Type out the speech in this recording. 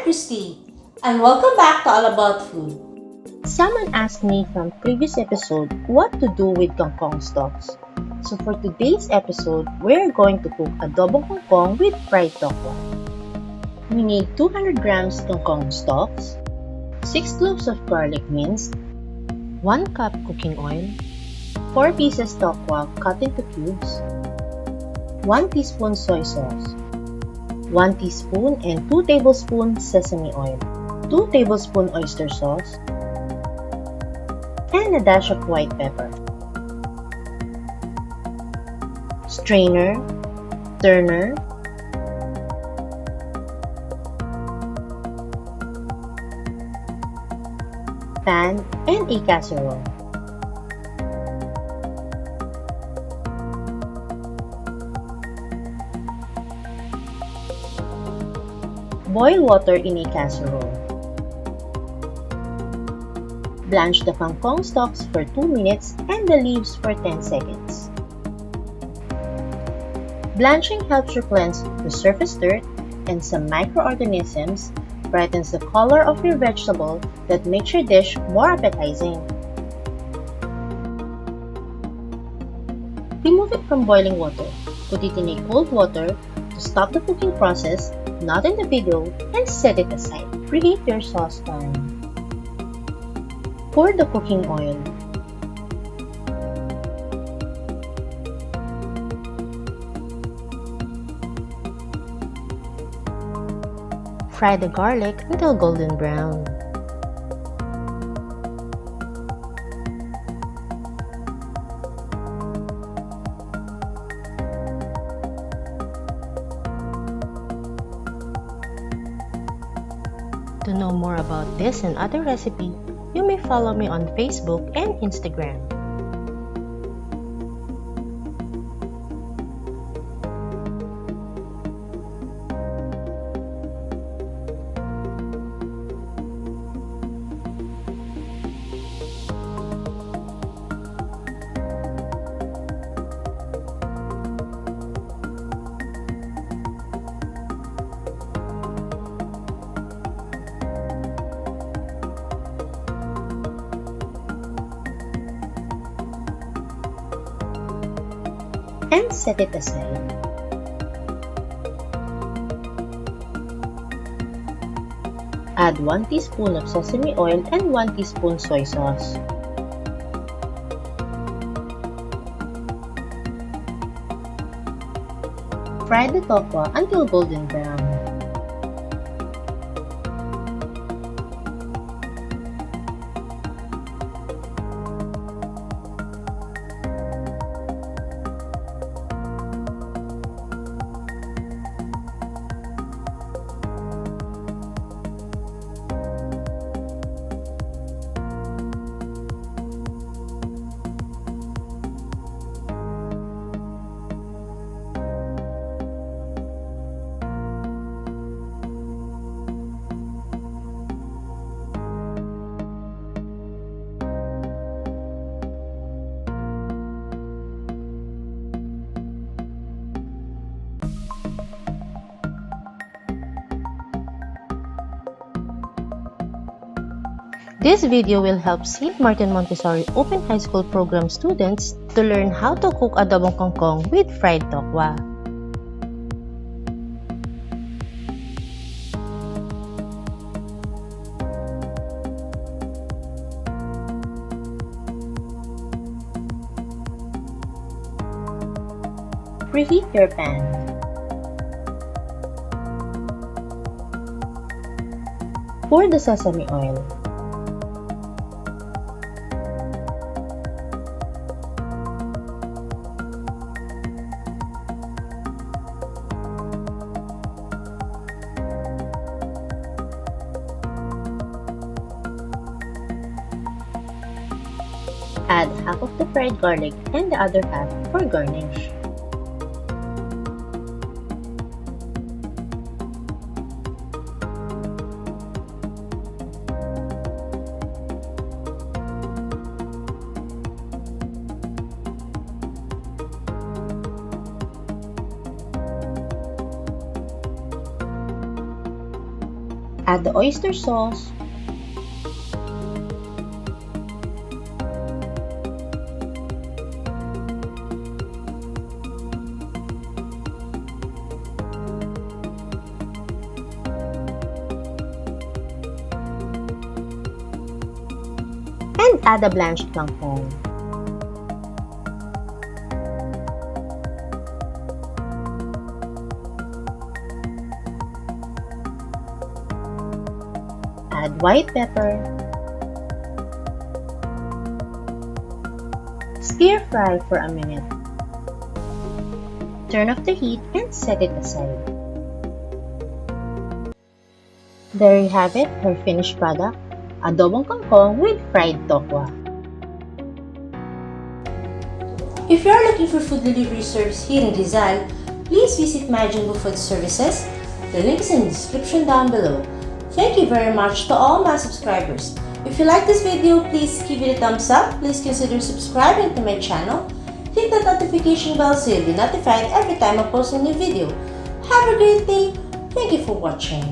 Christie, and welcome back to All About Food. Someone asked me from previous episode what to do with kangkong stalks. So for today's episode, we're going to cook adobong kangkong with fried tokwa. We need 200 grams kangkong stalks, 6 cloves of garlic minced, 1 cup cooking oil, 4 pieces tokwa cut into cubes, 1 teaspoon soy sauce, 1 teaspoon and 2 tablespoons sesame oil, 2 tablespoon oyster sauce, and a dash of white pepper. Strainer, turner, pan, and a casserole. Boil water in a casserole. Blanch the kangkong stalks for 2 minutes and the leaves for 10 seconds. Blanching helps you cleanse the surface dirt and some microorganisms, brightens the color of your vegetable that makes your dish more appetizing. Remove it from boiling water. Put it in a cold water to stop the cooking process, not in the video, and set it aside. Preheat your saucepan. Pour the cooking oil. Fry the garlic until golden brown. To know more about this and other recipes, you may follow me on Facebook and Instagram. And set it aside. Add 1 teaspoon of sesame oil and 1 teaspoon soy sauce. Fry the tokwa until golden brown. This video will help St. Martin Montessori Open High School program students to learn how to cook adobong kangkong with fried tokwa. Preheat your pan. Pour the sesame oil. Add half of the fried garlic and the other half for garnish. Add the oyster sauce, and add the blanched kangkong. Add white pepper. Stir fry for a minute. Turn off the heat and set it aside. There you have it, her finished product, adobong kangkong with fried tokwa. If you are looking for food delivery service here in Rizal, please visit Majumbo Food Services. The link is in the description down below. Thank you very much to all my subscribers. If you like this video, please give it a thumbs up. Please consider subscribing to my channel. Hit the notification bell so you'll be notified every time I post a new video. Have a great day. Thank you for watching.